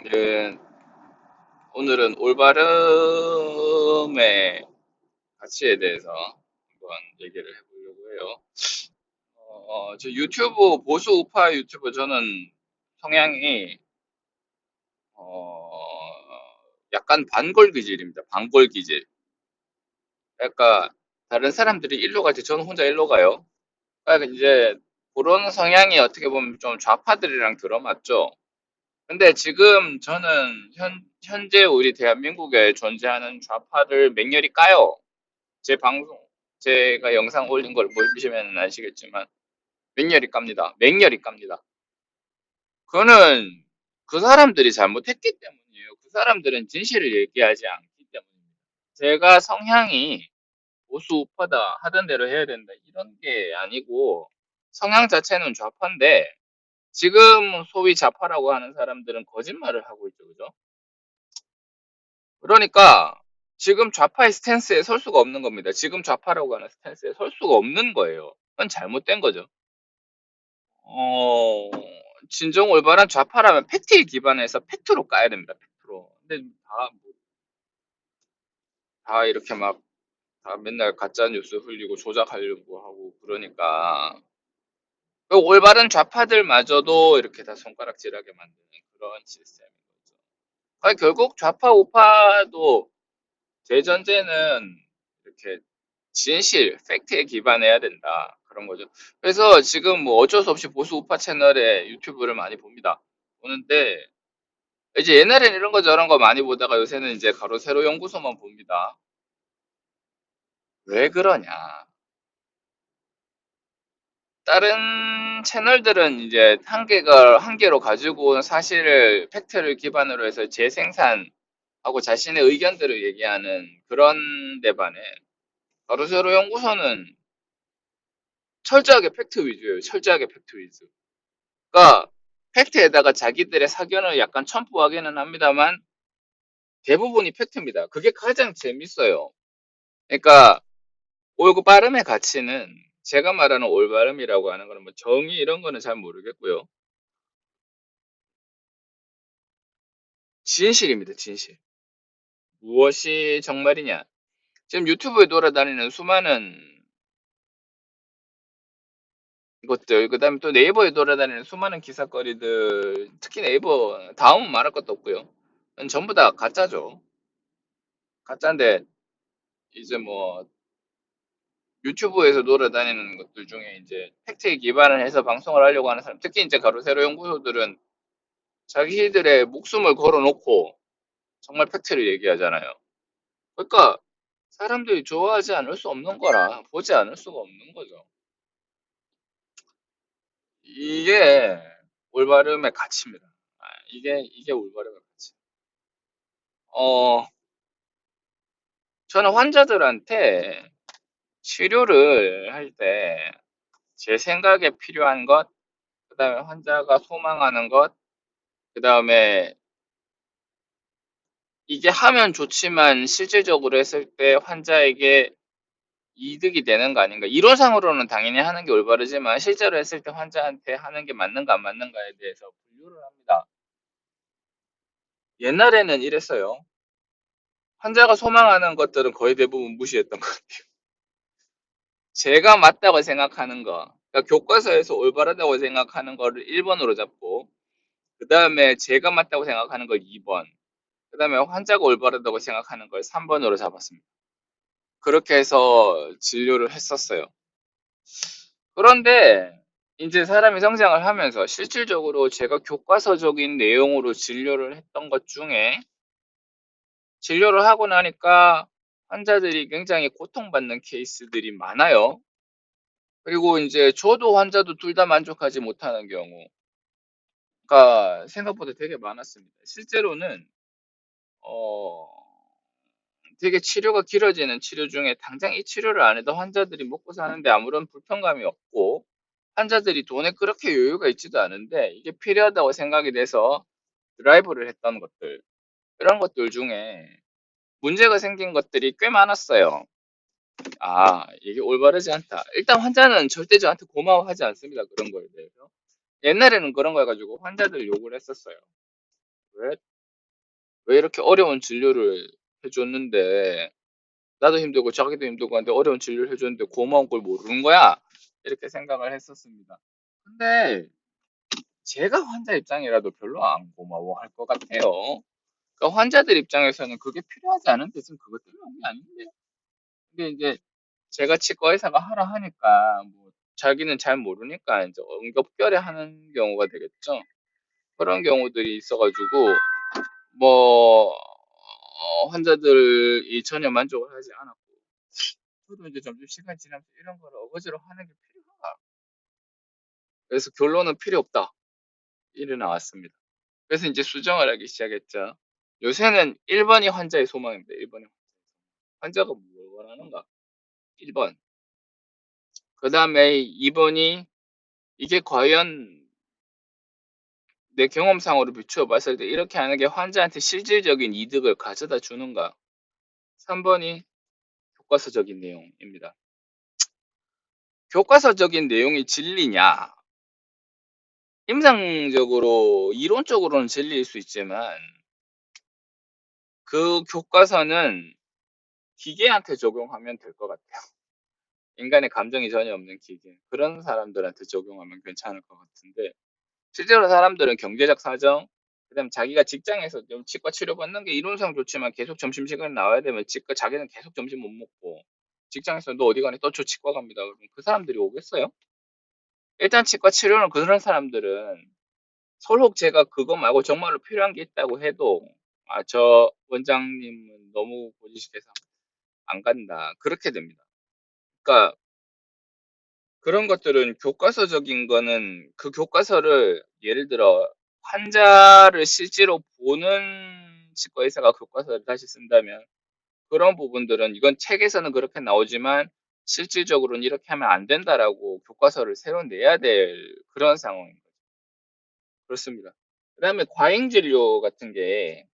예, 오늘은 올바름의 가치에 대해서 한번 얘기를 해보려고 해요. 저 유튜브, 보수 우파 유튜브 저는 성향이, 약간 반골 기질입니다. 반골 기질. 그러니까 다른 사람들이 일로 갈 때 저는 혼자 일로 가요. 그러니까 이제 그런 성향이 어떻게 보면 좀 좌파들이랑 들어맞죠. 근데 지금 저는 현재 우리 대한민국에 존재하는 좌파를 맹렬히 까요. 제 방송, 제가 영상 올린 걸 보시면 아시겠지만, 맹렬히 깝니다. 맹렬히 깝니다. 그거는 그 사람들이 잘못했기 때문이에요. 그 사람들은 진실을 얘기하지 않기 때문입니다. 제가 성향이 보수 우파다, 하던 대로 해야 된다, 이런 게 아니고, 성향 자체는 좌파인데, 지금 소위 좌파라고 하는 사람들은 거짓말을 하고 있죠, 그죠? 그러니까 지금 좌파의 스탠스에 설 수가 없는 겁니다. 지금 좌파라고 하는 스탠스에 설 수가 없는 거예요. 그건 잘못된 거죠. 어, 진정 올바른 좌파라면 팩트에 기반해서 팩트로 까야 됩니다. 팩트로. 근데 다 이렇게 막 다 맨날 가짜 뉴스 흘리고 조작하려고 하고 그러니까 그 올바른 좌파들마저도 이렇게 다 손가락질하게 만드는 그런 시스템인 거죠. 아니, 결국 좌파 우파도 대전제는 이렇게 진실, 팩트에 기반해야 된다. 그런 거죠. 그래서 지금 뭐 어쩔 수 없이 보수 우파 채널에 유튜브를 많이 봅니다. 보는데, 이제 옛날에는 이런 거 저런 거 많이 보다가 요새는 이제 가로 세로 연구소만 봅니다. 왜 그러냐. 다른 채널들은 이제 한계로 가지고 온 사실을, 팩트를 기반으로 해서 재생산하고 자신의 의견들을 얘기하는 그런 데 반해, 가로 세로 연구소는 철저하게 팩트 위주예요. 철저하게 팩트 위주. 그러니까 팩트에다가 자기들의 사견을 약간 첨부하기는 합니다만 대부분이 팩트입니다. 그게 가장 재밌어요. 그러니까 올바름의 가치는, 제가 말하는 올바름이라고 하는 거는 뭐 정의 이런 거는 잘 모르겠고요. 진실입니다. 진실. 무엇이 정말이냐. 지금 유튜브에 돌아다니는 수많은 것들, 그다음에 또 네이버에 돌아다니는 수많은 기사거리들, 특히 네이버 다음은 말할 것도 없고요. 전부 다 가짜죠. 가짜인데 이제 뭐 유튜브에서 돌아다니는 것들 중에 이제 팩트에 기반을 해서 방송을 하려고 하는 사람, 특히 이제 가로세로 연구소들은 자기들의 목숨을 걸어놓고 정말 팩트를 얘기하잖아요. 그러니까 사람들이 좋아하지 않을 수 없는 거라 보지 않을 수가 없는 거죠. 이게 올바름의 가치입니다. 이게 올바름의 가치. 어, 저는 환자들한테 치료를 할 때 제 생각에 필요한 것, 그다음에 환자가 소망하는 것, 그다음에 이게 하면 좋지만 실질적으로 했을 때 환자에게 이득이 되는 거 아닌가. 이론상으로는 당연히 하는 게 올바르지만 실제로 했을 때 환자한테 하는 게 맞는가 안 맞는가에 대해서 분류를 합니다. 옛날에는 이랬어요. 환자가 소망하는 것들은 거의 대부분 무시했던 것 같아요. 제가 맞다고 생각하는 거, 그러니까 교과서에서 올바르다고 생각하는 거를 1번으로 잡고, 그 다음에 제가 맞다고 생각하는 걸 2번, 그 다음에 환자가 올바르다고 생각하는 걸 3번으로 잡았습니다. 그렇게 해서 진료를 했었어요. 그런데 이제 사람이 성장을 하면서 실질적으로 제가 교과서적인 내용으로 진료를 했던 것 중에, 진료를 하고 나니까 환자들이 굉장히 고통받는 케이스들이 많아요. 그리고 이제 저도 환자도 둘 다 만족하지 못하는 경우가 생각보다 되게 많았습니다. 실제로는 어, 되게 치료가 길어지는 치료 중에 당장 이 치료를 안 해도 환자들이 먹고 사는데 아무런 불편감이 없고, 환자들이 돈에 그렇게 여유가 있지도 않은데 이게 필요하다고 생각이 돼서 드라이브를 했던 것들, 이런 것들 중에 문제가 생긴 것들이 꽤 많았어요. 아, 이게 올바르지 않다. 일단 환자는 절대 저한테 고마워하지 않습니다. 그런 거에 대해서. 옛날에는 그런 거 해가지고 환자들 욕을 했었어요. 왜? 왜 이렇게 어려운 진료를 해줬는데 나도 힘들고 자기도 힘들고 한데 어려운 진료를 해줬는데 고마운 걸 모르는 거야? 이렇게 생각을 했었습니다. 근데 제가 환자 입장이라도 별로 안 고마워할 것 같아요. 그러니까 환자들 입장에서는 그게 필요하지 않은데 지금 그것 때문에 온 게 아닌데. 근데 이제 제가 치과 의사가 하라 하니까 뭐 자기는 잘 모르니까 이제 엉겹결에 하는 경우가 되겠죠. 그런 경우들이 있어가지고 뭐 환자들이 전혀 만족을 하지 않았고 저도 이제 점점 시간 지나면서 이런 거를 어거지로 하는 게 필요한가? 그래서 결론은 필요 없다. 이래 나왔습니다. 그래서 이제 수정을 하기 시작했죠. 요새는 1번이 환자의 소망입니다. 1번이 환자가 뭘 원하는가? 1번. 그 다음에 2번이 이게 과연 내 경험상으로 비추어 봤을 때 이렇게 하는 게 환자한테 실질적인 이득을 가져다 주는가? 3번이 교과서적인 내용입니다. 교과서적인 내용이 진리냐? 임상적으로, 이론적으로는 진리일 수 있지만, 그 교과서는 기계한테 적용하면 될 것 같아요. 인간의 감정이 전혀 없는 기계. 그런 사람들한테 적용하면 괜찮을 것 같은데, 실제로 사람들은 경제적 사정, 그다음 자기가 직장에서 좀 치과 치료 받는 게 이론상 좋지만 계속 점심시간에 나와야 되면 치과 자기는 계속 점심 못 먹고 직장에서 너 어디 가니? 또 저 치과 갑니다. 그러면 그 사람들이 오겠어요? 일단 치과 치료는 그런 사람들은 설령 제가 그거 말고 정말로 필요한 게 있다고 해도 아, 저 원장님은 너무 고지식해서 안 간다. 그렇게 됩니다. 그러니까 그런 것들은 교과서적인 거는 그 교과서를 예를 들어 환자를 실제로 보는 치과 의사가 교과서를 다시 쓴다면 그런 부분들은 이건 책에서는 그렇게 나오지만 실질적으로는 이렇게 하면 안 된다라고 교과서를 새로 내야 될 그런 상황인 거죠. 그렇습니다. 그다음에 과잉 진료 같은 게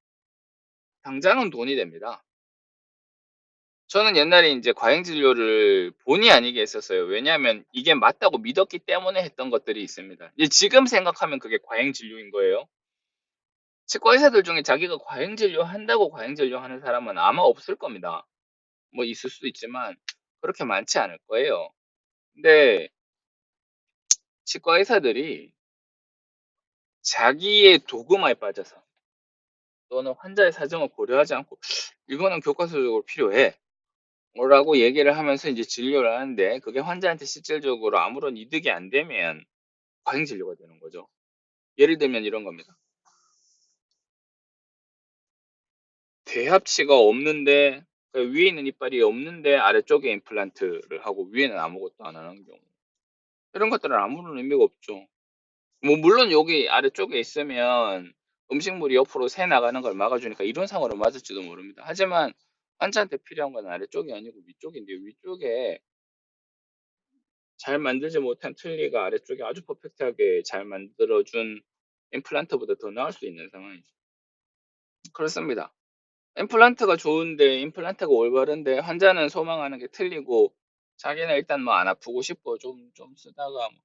당장은 돈이 됩니다. 저는 옛날에 이제 과잉 진료를 본의 아니게 했었어요. 왜냐하면 이게 맞다고 믿었기 때문에 했던 것들이 있습니다. 이제 지금 생각하면 그게 과잉 진료인 거예요. 치과 의사들 중에 자기가 과잉 진료 한다고 과잉 진료 하는 사람은 아마 없을 겁니다. 뭐 있을 수도 있지만 그렇게 많지 않을 거예요. 근데 치과 의사들이 자기의 도구마에 빠져서 또는 환자의 사정을 고려하지 않고 이거는 교과서적으로 필요해. 라고 얘기를 하면서 이제 진료를 하는데 그게 환자한테 실질적으로 아무런 이득이 안 되면 과잉 진료가 되는 거죠. 예를 들면 이런 겁니다. 대합치가 없는데 위에 있는 이빨이 없는데 아래쪽에 임플란트를 하고 위에는 아무것도 안 하는 경우. 이런 것들은 아무런 의미가 없죠. 뭐 물론 여기 아래쪽에 있으면 음식물이 옆으로 새 나가는 걸 막아주니까 이론상으로 맞을지도 모릅니다. 하지만 환자한테 필요한 건 아래쪽이 아니고 위쪽인데 위쪽에 잘 만들지 못한 틀니가 아래쪽에 아주 퍼펙트하게 잘 만들어준 임플란트보다 더 나을 수 있는 상황이죠. 그렇습니다. 임플란트가 좋은데 임플란트가 올바른데 환자는 소망하는 게 틀리고 자기는 일단 뭐 안 아프고 싶고 좀 쓰다가 뭐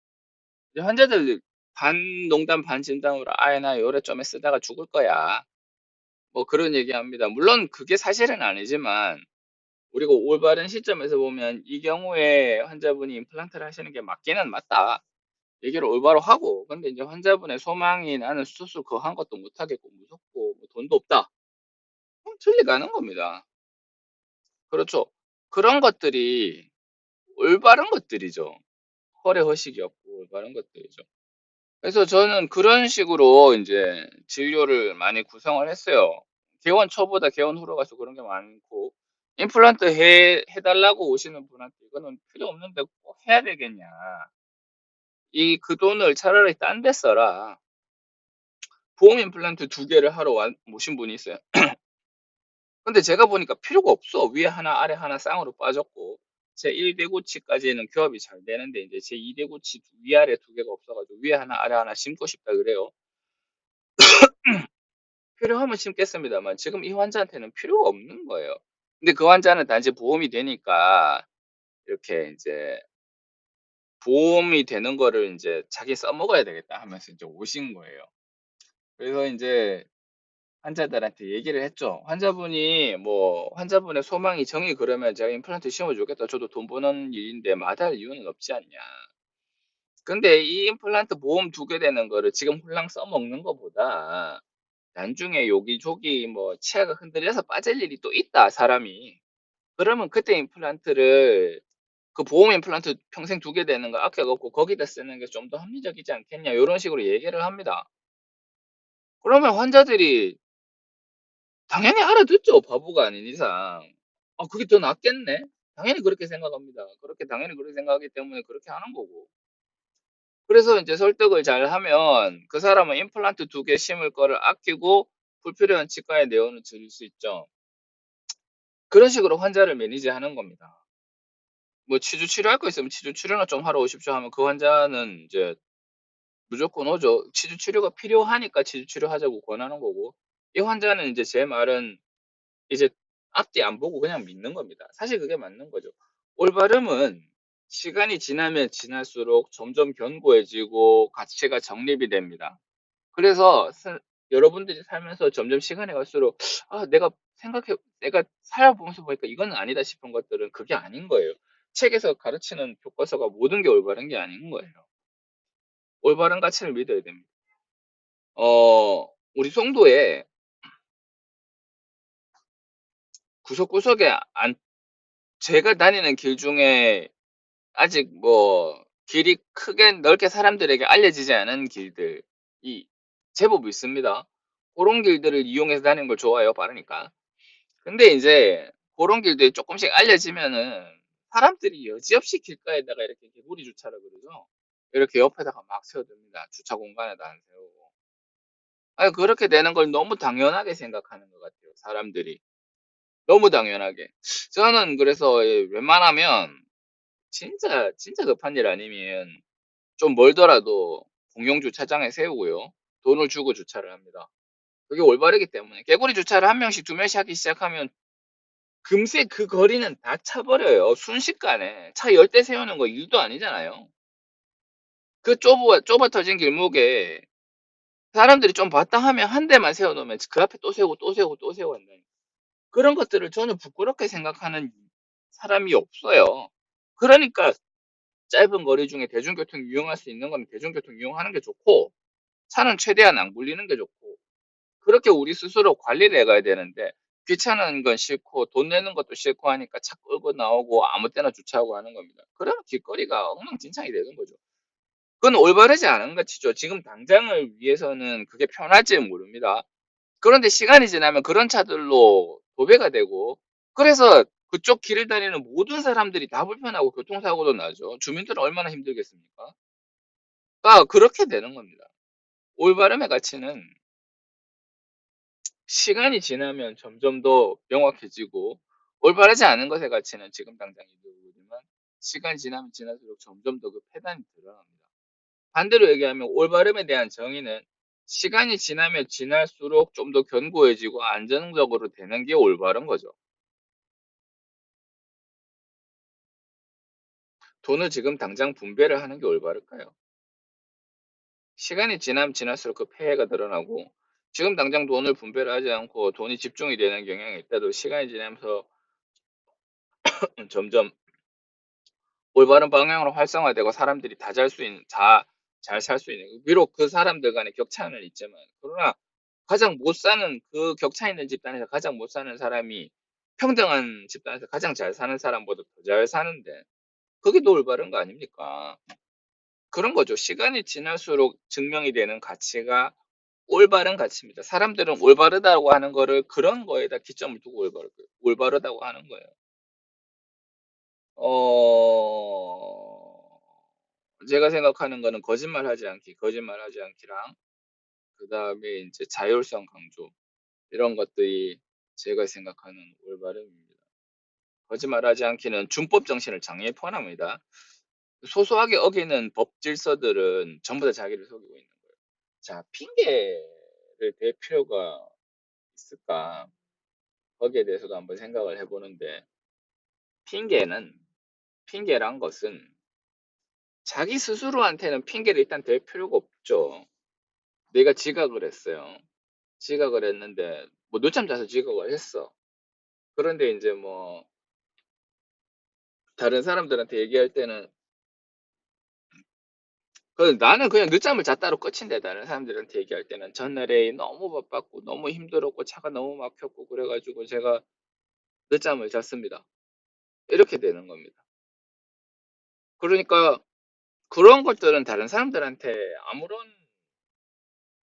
이제 환자들 반 농담 반 진담으로 아예 나 요래 좀에 쓰다가 죽을 거야. 뭐 그런 얘기합니다. 물론 그게 사실은 아니지만 우리가 올바른 시점에서 보면 이 경우에 환자분이 임플란트를 하시는 게 맞기는 맞다. 얘기를 올바로 하고 근데 이제 환자분의 소망이 나는 수술 그거 한 것도 못하겠고 무섭고 뭐 돈도 없다. 그럼 틀리가는 겁니다. 그렇죠. 그런 것들이 올바른 것들이죠. 허례 허식이 없고 올바른 것들이죠. 그래서 저는 그런 식으로 이제 진료를 많이 구성을 했어요. 개원 초보다 개원 후로 가서 그런 게 많고 임플란트 해달라고 오시는 분한테 이거는 필요 없는데 꼭 해야 되겠냐. 이 그 돈을 차라리 딴 데 써라. 보험 임플란트 두 개를 하러 모신 분이 있어요. 근데 제가 보니까 필요가 없어. 위에 하나, 아래 하나 쌍으로 빠졌고, 제 1대구치까지는 교합이 잘 되는데, 이제 제 2대구치 위아래 두 개가 없어가지고, 위에 하나, 아래 하나 심고 싶다 그래요. 필요하면 심겠습니다만, 지금 이 환자한테는 필요가 없는 거예요. 근데 그 환자는 단지 보험이 되니까, 이렇게 이제, 보험이 되는 거를 이제 자기 써먹어야 되겠다 하면서 이제 오신 거예요. 그래서 이제 환자들한테 얘기를 했죠. 환자분의 소망이 정이 그러면 제가 임플란트 심어주겠다. 저도 돈 버는 일인데 마다할 이유는 없지 않냐. 근데 이 임플란트 보험 두게 되는 거를 지금 홀랑 써먹는 것보다 나중에 여기저기 뭐 치아가 흔들려서 빠질 일이 또 있다, 사람이. 그러면 그때 임플란트를 그 보험 임플란트 평생 두게 되는 거 아껴갖고 거기다 쓰는 게 좀 더 합리적이지 않겠냐. 이런 식으로 얘기를 합니다. 그러면 환자들이 당연히 알아듣죠. 바보가 아닌 이상. 아, 그게 더 낫겠네? 당연히 그렇게 생각합니다. 당연히 그렇게 생각하기 때문에 그렇게 하는 거고. 그래서 이제 설득을 잘 하면 그 사람은 임플란트 2개 심을 거를 아끼고 불필요한 치과에 내원을 줄일 수 있죠. 그런 식으로 환자를 매니지 하는 겁니다. 뭐 치주 치료할 거 있으면 치주 치료나 좀 하러 오십시오 하면 그 환자는 이제 무조건 오죠. 치주 치료가 필요하니까 치주 치료하자고 권하는 거고. 이 환자는 이제 제 말은 이제 앞뒤 안 보고 그냥 믿는 겁니다. 사실 그게 맞는 거죠. 올바름은 시간이 지나면 지날수록 점점 견고해지고 가치가 정립이 됩니다. 그래서 여러분들이 살면서 점점 시간이 갈수록 아, 내가 살아보면서 보니까 이건 아니다 싶은 것들은 그게 아닌 거예요. 책에서 가르치는 교과서가 모든 게 올바른 게 아닌 거예요. 올바른 가치를 믿어야 됩니다. 우리 송도에 구석구석에 제가 다니는 길 중에 아직 뭐 길이 크게 넓게 사람들에게 알려지지 않은 길들이 제법 있습니다. 그런 길들을 이용해서 다니는 걸 좋아해요. 빠르니까. 근데 이제 그런 길들이 조금씩 알려지면은 사람들이 여지없이 길가에다가 이렇게 개구리 주차를 그러죠. 이렇게 옆에다가 막 세워둡니다. 주차 공간에다 안 세우고. 아니, 그렇게 되는 걸 너무 당연하게 생각하는 것 같아요. 사람들이. 너무 당연하게. 저는 그래서 웬만하면 진짜 급한 일 아니면 좀 멀더라도 공용 주차장에 세우고요. 돈을 주고 주차를 합니다. 그게 올바르기 때문에. 개구리 주차를 한 명씩 두 명씩 하기 시작하면 금세 그 거리는 다 차버려요. 순식간에. 차 10대 세우는 거 일도 아니잖아요. 그 좁아 터진 길목에 사람들이 좀 봤다 하면 한 대만 세워놓으면 그 앞에 또 세우고 또 세우고 또 세우고 한다. 그런 것들을 저는 부끄럽게 생각하는 사람이 없어요. 그러니까 짧은 거리 중에 대중교통 이용할 수 있는 건 대중교통 이용하는 게 좋고, 차는 최대한 안 굴리는 게 좋고, 그렇게 우리 스스로 관리를 해가야 되는데, 귀찮은 건 싫고, 돈 내는 것도 싫고 하니까 차 끌고 나오고 아무 때나 주차하고 하는 겁니다. 그러면 길거리가 엉망진창이 되는 거죠. 그건 올바르지 않은 것이죠. 지금 당장을 위해서는 그게 편할지 모릅니다. 그런데 시간이 지나면 그런 차들로 도배가 되고, 그래서 그쪽 길을 다니는 모든 사람들이 다 불편하고 교통사고도 나죠. 주민들은 얼마나 힘들겠습니까? 그렇게 되는 겁니다. 올바름의 가치는 시간이 지나면 점점 더 명확해지고, 올바르지 않은 것의 가치는 지금 당장 이루어지지만 시간이 지나면 지날수록 점점 더 그 패단이 드러납니다. 반대로 얘기하면 올바름에 대한 정의는 시간이 지나면 지날수록 좀 더 견고해지고 안정적으로 되는 게 올바른 거죠. 돈을 지금 당장 분배를 하는 게 올바를까요? 시간이 지나면 지날수록 그 폐해가 드러나고, 지금 당장 돈을 분배를 하지 않고 돈이 집중이 되는 경향이 있다도 시간이 지나면서 점점 올바른 방향으로 활성화되고 사람들이 다 잘 살 수 있는, 비록 그 사람들 간의 격차는 있지만, 그러나 가장 못 사는, 그 격차 있는 집단에서 가장 못 사는 사람이 평등한 집단에서 가장 잘 사는 사람보다 더 잘 사는데, 그게 더 올바른 거 아닙니까? 그런 거죠. 시간이 지날수록 증명이 되는 가치가 올바른 가치입니다. 사람들은 올바르다고 하는 거를 그런 거에다 기점을 두고 올바르다고 하는 거예요. 어, 제가 생각하는 거는 거짓말하지 않기랑, 그 다음에 이제 자율성 강조, 이런 것들이 제가 생각하는 올바름입니다. 거짓말하지 않기는 준법 정신을 장애에 포함합니다. 소소하게 어기는 법 질서들은 전부 다 자기를 속이고 있는 거예요. 자, 핑계를 댈 필요가 있을까? 거기에 대해서도 한번 생각을 해보는데, 핑계는, 핑계란 것은 자기 스스로한테는 핑계를 일단 댈 필요가 없죠. 내가 지각을 했어요. 지각을 했는데 뭐 늦잠 자서 지각을 했어. 그런데 이제 뭐 다른 사람들한테 얘기할 때는 나는 그냥 늦잠을 잤다로 끝인데 다른 사람들한테 얘기할 때는 전날에 너무 바빴고 너무 힘들었고 차가 너무 막혔고 그래가지고 제가 늦잠을 잤습니다. 이렇게 되는 겁니다. 그러니까 그런 것들은 다른 사람들한테 아무런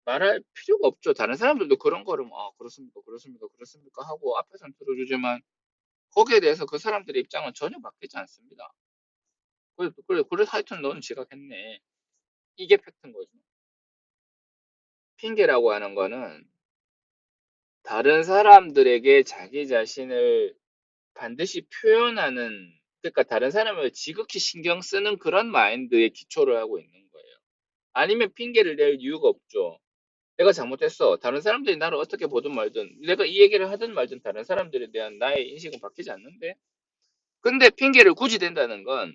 말할 필요가 없죠. 다른 사람들도 그런 거를 뭐, 아, 그렇습니까, 그렇습니까, 그렇습니까 하고 앞에서는 들어주지만 거기에 대해서 그 사람들의 입장은 전혀 바뀌지 않습니다. 그래서 하여튼 너는 지각했네. 이게 팩트인 거죠. 핑계라고 하는 거는 다른 사람들에게 자기 자신을 반드시 표현하는, 그러니까 다른 사람을 지극히 신경 쓰는 그런 마인드에 기초를 하고 있는 거예요. 아니면 핑계를 낼 이유가 없죠. 내가 잘못했어. 다른 사람들이 나를 어떻게 보든 말든, 내가 이 얘기를 하든 말든 다른 사람들에 대한 나의 인식은 바뀌지 않는데? 근데 핑계를 굳이 댄다는 건,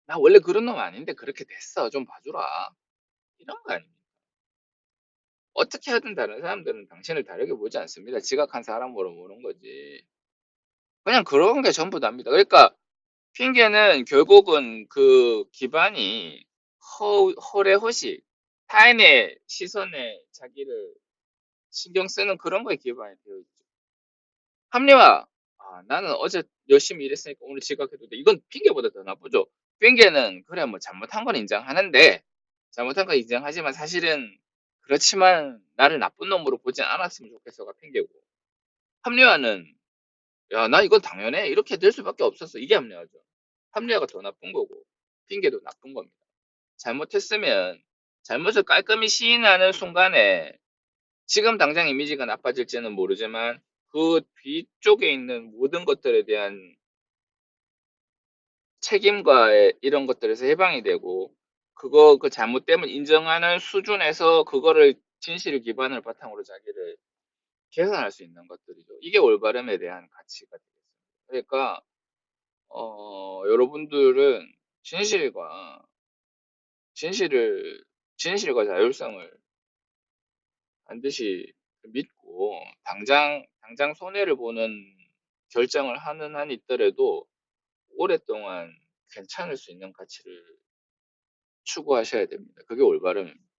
나 원래 그런 놈 아닌데 그렇게 됐어. 좀 봐주라. 이런 거 아닙니까? 어떻게 하든 다른 사람들은 당신을 다르게 보지 않습니다. 지각한 사람으로 보는 거지. 그냥 그런 게 전부 답니다. 그러니까 핑계는 결국은 그 기반이 허례허식, 타인의 시선에 자기를 신경 쓰는 그런 거에 기반이 되어 있죠. 합리화. 아, 나는 어제 열심히 일했으니까 오늘 지각해도 돼. 이건 핑계보다 더 나쁘죠. 핑계는 그래 뭐 잘못한 건 인정하는데 잘못한 건 인정하지만 사실은 그렇지만 나를 나쁜 놈으로 보진 않았으면 좋겠어가 핑계고. 합리화는 야, 나 이건 당연해. 이렇게 될 수밖에 없었어. 이게 합리화죠. 합리화가 더 나쁜 거고 핑계도 나쁜 겁니다. 잘못했으면 잘못을 깔끔히 시인하는 순간에 지금 당장 이미지가 나빠질지는 모르지만 그 뒤쪽에 있는 모든 것들에 대한 책임과 이런 것들에서 해방이 되고 그 잘못됨을 인정하는 수준에서 그거를 진실을 기반을 바탕으로 자기를 개선할 수 있는 것들이죠. 이게 올바름에 대한 가치가 되겠습니다. 그러니까 여러분들은 진실과 진실을 진실과 자율성을 반드시 믿고 당장 손해를 보는 결정을 하는 한이 있더라도 오랫동안 괜찮을 수 있는 가치를 추구하셔야 됩니다. 그게 올바름입니다.